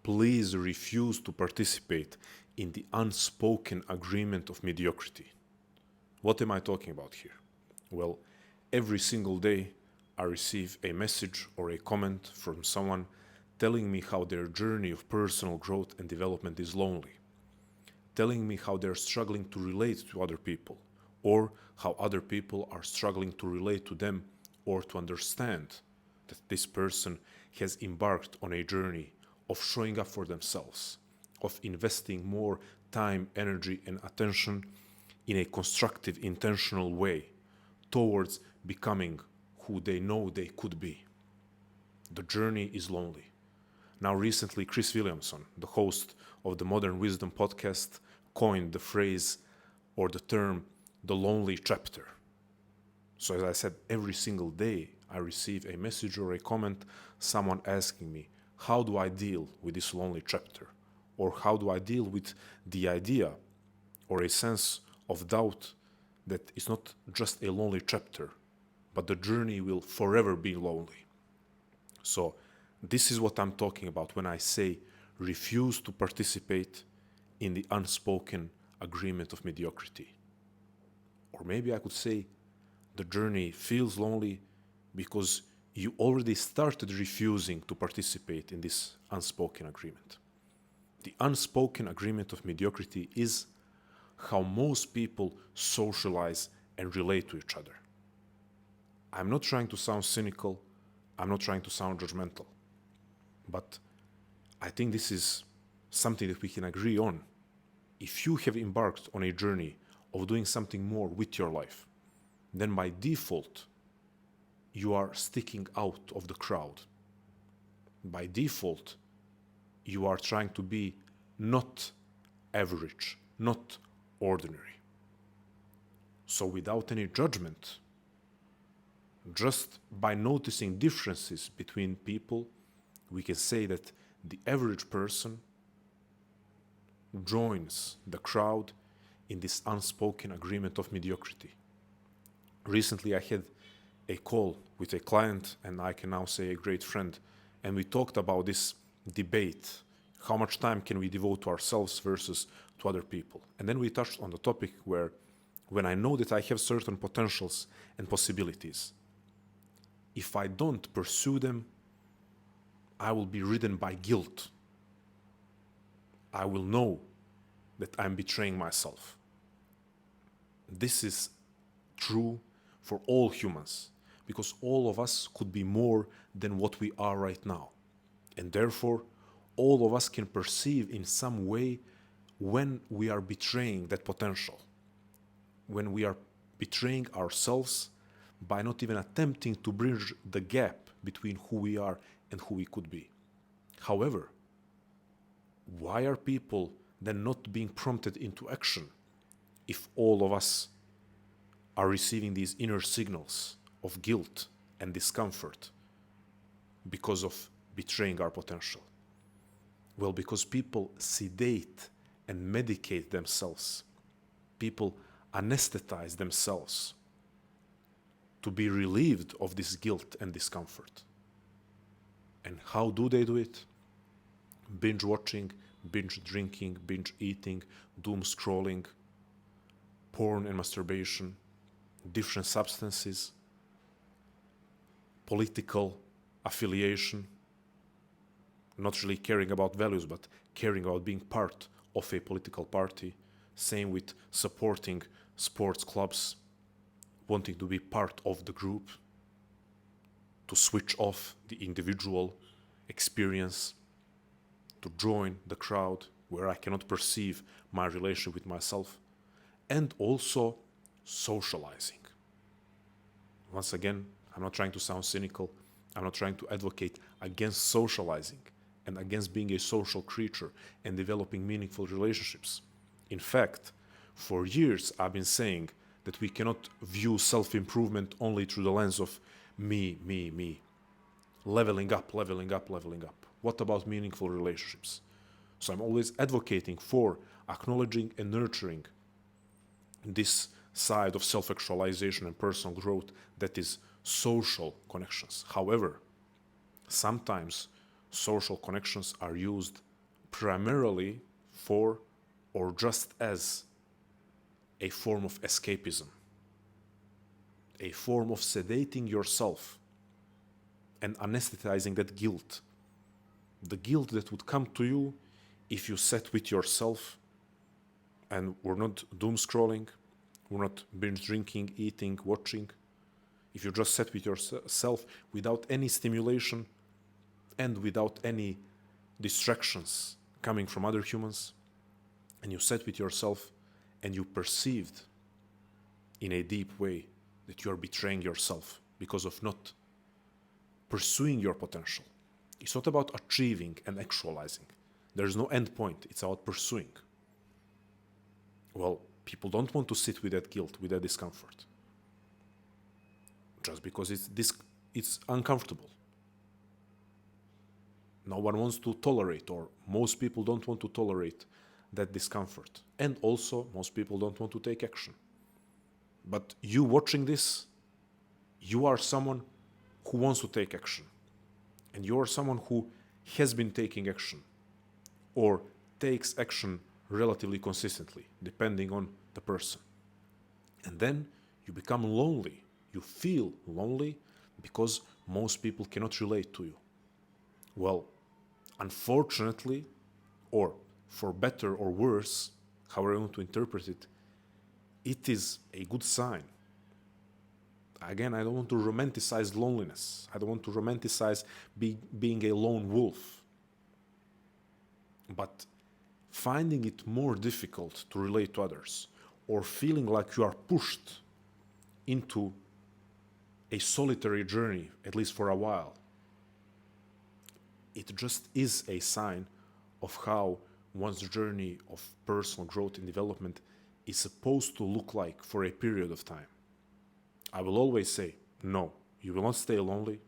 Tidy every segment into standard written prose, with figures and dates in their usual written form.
please refuse to participate in the unspoken agreement of mediocrity. What am I talking about here? Well, every single day I receive a message or a comment from someone telling me how their journey of personal growth and development is lonely, telling me how they're struggling to relate to other people, or how other people are struggling to relate to them or to understand that this person has embarked on a journey of showing up for themselves, of investing more time, energy, and attention in a constructive, intentional way towards becoming who they know they could be. The journey is lonely. Now, recently, Chris Williamson, the host of the Modern Wisdom podcast, coined the phrase or the term, the lonely chapter. So as I said, every single day I receive a message or a comment, someone asking me, how do I deal with this lonely chapter? Or how do I deal with the idea or a sense of doubt that it's not just a lonely chapter, but the journey will forever be lonely? So this is what I'm talking about when I say refuse to participate in the unspoken agreement of mediocrity. Or maybe I could say the journey feels lonely because you already started refusing to participate in this unspoken agreement. The unspoken agreement of mediocrity is how most people socialize and relate to each other. I'm not trying to sound cynical, I'm not trying to sound judgmental, but I think this is something that we can agree on. If you have embarked on a journey of doing something more with your life, then by default, you are sticking out of the crowd. By default, you are trying to be not average, not ordinary. So without any judgment, just by noticing differences between people, we can say that the average person joins the crowd in this unspoken agreement of mediocrity. Recently, I had a call with a client, and I can now say a great friend, and we talked about this debate. How much time can we devote to ourselves versus to other people? And then we touched on the topic where when I know that I have certain potentials and possibilities, if I don't pursue them, I will be ridden by guilt. I will know that I'm betraying myself. This is true for all humans, because all of us could be more than what we are right now. And therefore, all of us can perceive in some way when we are betraying that potential, when we are betraying ourselves by not even attempting to bridge the gap between who we are and who we could be. However, why are people then not being prompted into action if all of us are receiving these inner signals of guilt and discomfort because of betraying our potential? Well, because people sedate and medicate themselves. People anesthetize themselves to be relieved of this guilt and discomfort. And how do they do it? Binge watching, binge drinking, binge eating, doom scrolling, porn and masturbation, different substances, political affiliation, not really caring about values, but caring about being part of a political party. Same with supporting sports clubs, wanting to be part of the group, to switch off the individual experience, to join the crowd where I cannot perceive my relationship with myself, and also socializing. Once again, I'm not trying to sound cynical. I'm not trying to advocate against socializing and against being a social creature and developing meaningful relationships. In fact, for years I've been saying that we cannot view self-improvement only through the lens of me, me, me. Leveling up, leveling up, leveling up. What about meaningful relationships? So I'm always advocating for acknowledging and nurturing this side of self-actualization and personal growth that is social connections. However, sometimes social connections are used primarily for or just as a form of escapism, a form of sedating yourself and anesthetizing that guilt. The guilt that would come to you if you sat with yourself and were not doom scrolling, were not binge drinking, eating, watching. If you just sat with yourself without any stimulation and without any distractions coming from other humans, and you sat with yourself and you perceived in a deep way that you are betraying yourself because of not pursuing your potential. It's not about achieving and actualizing. There's no end point. It's about pursuing. Well, people don't want to sit with that guilt, with that discomfort, just because it's uncomfortable. No one wants to tolerate, or most people don't want to tolerate that discomfort. And also, most people don't want to take action. But you watching this, you are someone who wants to take action. And you are someone who has been taking action or takes action relatively consistently, depending on the person. And then you become lonely. You feel lonely because most people cannot relate to you. Well, unfortunately, or for better or worse, however you want to interpret it, it is a good sign. Again, I don't want to romanticize loneliness. I don't want to romanticize being a lone wolf. But finding it more difficult to relate to others, or feeling like you are pushed into a solitary journey, at least for a while, it just is a sign of how one's journey of personal growth and development is supposed to look like for a period of time. I will always say, no, you will not stay lonely,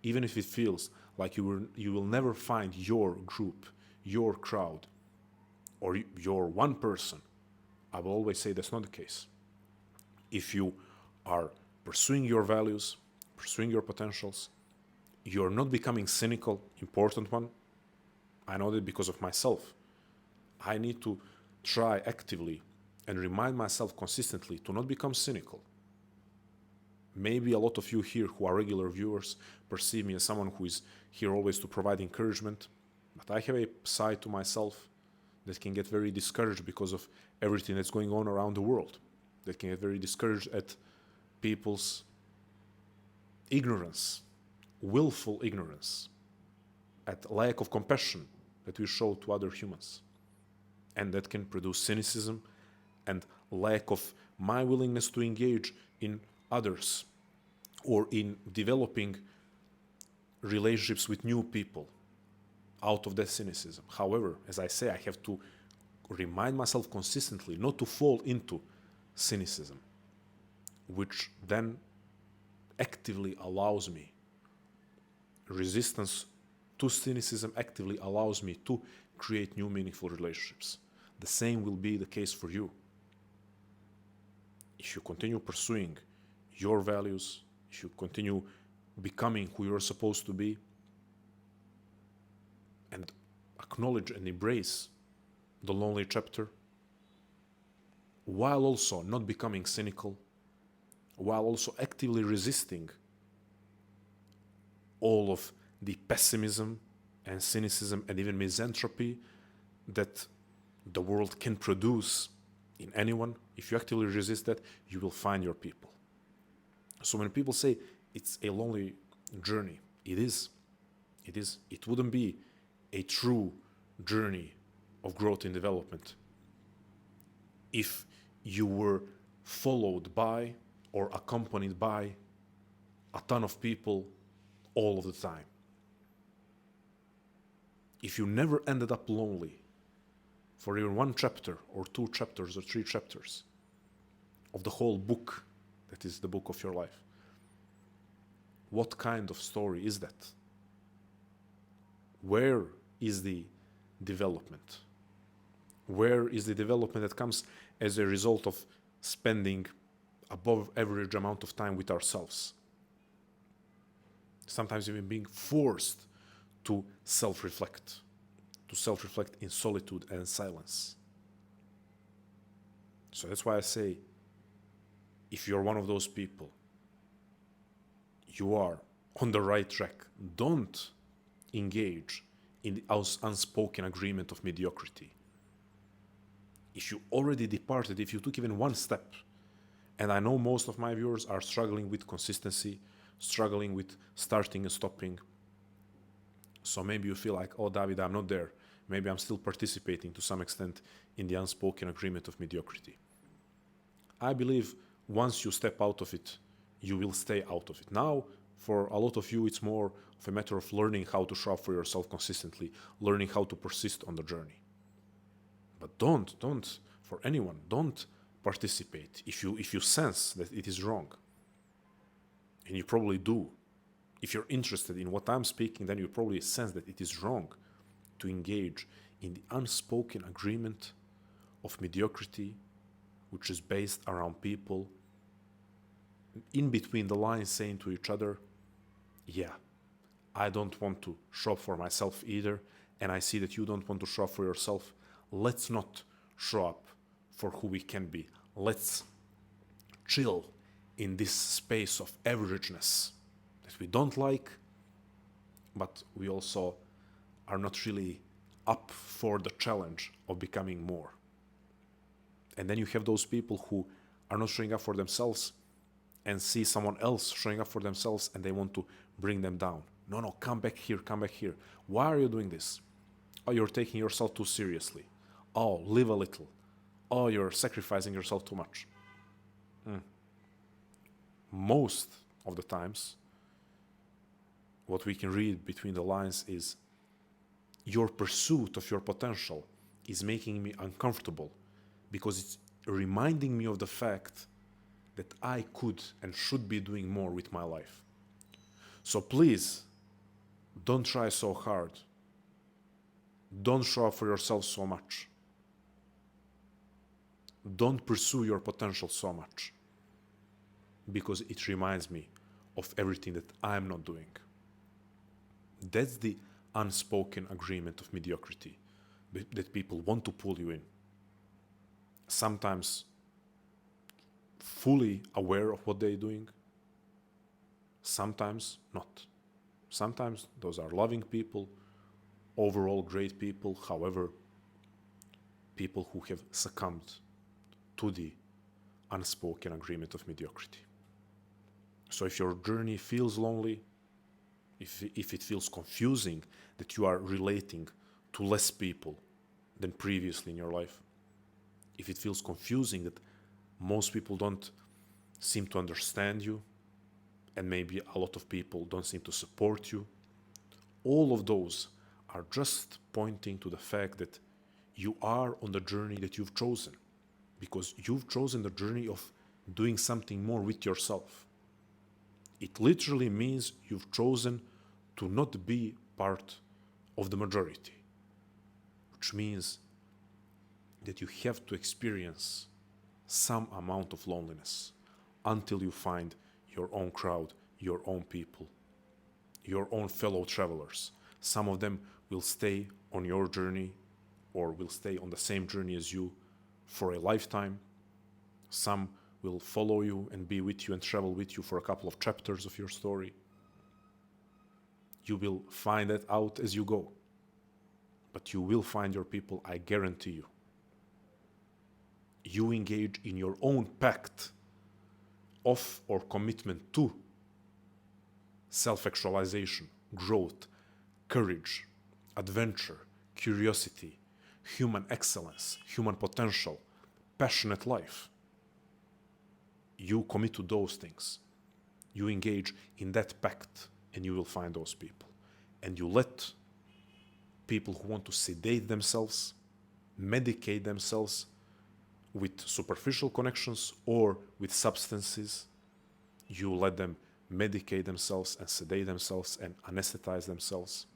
even if it feels like you will never find your group, your crowd, or your one person. I will always say that's not the case. If you are pursuing your values, pursuing your potentials, you're not becoming cynical, important one. I know that because of myself. I need to try actively and remind myself consistently to not become cynical. Maybe a lot of you here who are regular viewers perceive me as someone who is here always to provide encouragement, but I have a side to myself that can get very discouraged because of everything that's going on around the world, that can get very discouraged at people's ignorance, willful ignorance, at lack of compassion that we show to other humans. And that can produce cynicism and lack of my willingness to engage in others or in developing relationships with new people out of that cynicism. However, as I say, I have to remind myself consistently not to fall into cynicism, which then actively allows me, resistance to cynicism actively allows me to create new meaningful relationships. The same will be the case for you. If you continue pursuing your values, if you continue becoming who you're supposed to be, and acknowledge and embrace the lonely chapter, while also not becoming cynical, while also actively resisting all of the pessimism and cynicism and even misanthropy that the world can produce in anyone, if you actively resist that, you will find your people. So when people say it's a lonely journey, it is. It is. It wouldn't be a true journey of growth and development if you were followed by or accompanied by a ton of people all of the time. If you never ended up lonely for even one chapter or two chapters or three chapters of the whole book that is the book of your life, what kind of story is that? Where is the development? Where is the development that comes as a result of spending above average amount of time with ourselves? Sometimes even being forced to self-reflect, to self-reflect in solitude and silence. So that's why I say, if you're one of those people, you are on the right track. Don't engage in the unspoken agreement of mediocrity. If you already departed, if you took even one step, and I know most of my viewers are struggling with consistency, struggling with starting and stopping. So maybe you feel like, oh, David, I'm not there. Maybe I'm still participating to some extent in the unspoken agreement of mediocrity. I believe once you step out of it, you will stay out of it. Now, for a lot of you, it's more of a matter of learning how to show up for yourself consistently, learning how to persist on the journey. But don't, for anyone, don't participate if you sense that it is wrong. And you probably do. If you're interested in what I'm speaking, then you probably sense that it is wrong to engage in the unspoken agreement of mediocrity, which is based around people in between the lines saying to each other, yeah, I don't want to show up for myself either, and I see that you don't want to show up for yourself. Let's not show up for who we can be. Let's chill in this space of averageness that we don't like, but we also are not really up for the challenge of becoming more. And then you have those people who are not showing up for themselves and see someone else showing up for themselves and they want to bring them down. No, come back here, come back here. Why are you doing this? Oh, you're taking yourself too seriously. Oh, live a little. Oh, you're sacrificing yourself too much. Most of the times, what we can read between the lines is your pursuit of your potential is making me uncomfortable because it's reminding me of the fact that I could and should be doing more with my life. So please, don't try so hard. Don't show up for yourself so much. Don't pursue your potential so much because it reminds me of everything that I'm not doing. That's the unspoken agreement of mediocrity that people want to pull you in. Sometimes fully aware of what they're doing, sometimes not. Sometimes those are loving people, overall great people, however, people who have succumbed to the unspoken agreement of mediocrity. So if your journey feels lonely, if it feels confusing that you are relating to less people than previously in your life, if it feels confusing that most people don't seem to understand you, and maybe a lot of people don't seem to support you, all of those are just pointing to the fact that you are on the journey that you've chosen, because you've chosen the journey of doing something more with yourself. It literally means you've chosen to not be part of the majority, which means that you have to experience some amount of loneliness until you find your own crowd, your own people, your own fellow travelers. Some of them will stay on your journey or will stay on the same journey as you for a lifetime. Some will follow you and be with you and travel with you for a couple of chapters of your story. You will find that out as you go. But you will find your people, I guarantee you. You engage in your own pact of or commitment to self-actualization, growth, courage, adventure, curiosity, human excellence, human potential, passionate life. You commit to those things. You engage in that pact and you will find those people. And you let people who want to sedate themselves, medicate themselves with superficial connections or with substances, you let them medicate themselves and sedate themselves and anesthetize themselves.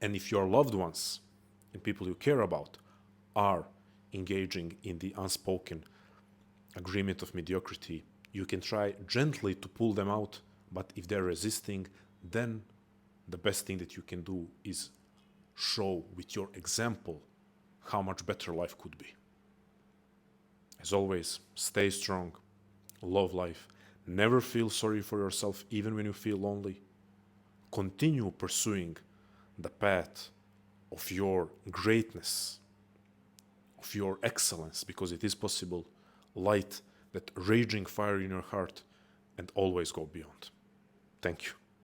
And if your loved ones and people you care about are engaging in the unspoken agreement of mediocrity, you can try gently to pull them out, but if they're resisting, then the best thing that you can do is show with your example how much better life could be. As always, stay strong, love life, never feel sorry for yourself even when you feel lonely. Continue pursuing the path of your greatness, of your excellence, because it is possible. Light that raging fire in your heart and always go beyond. Thank you.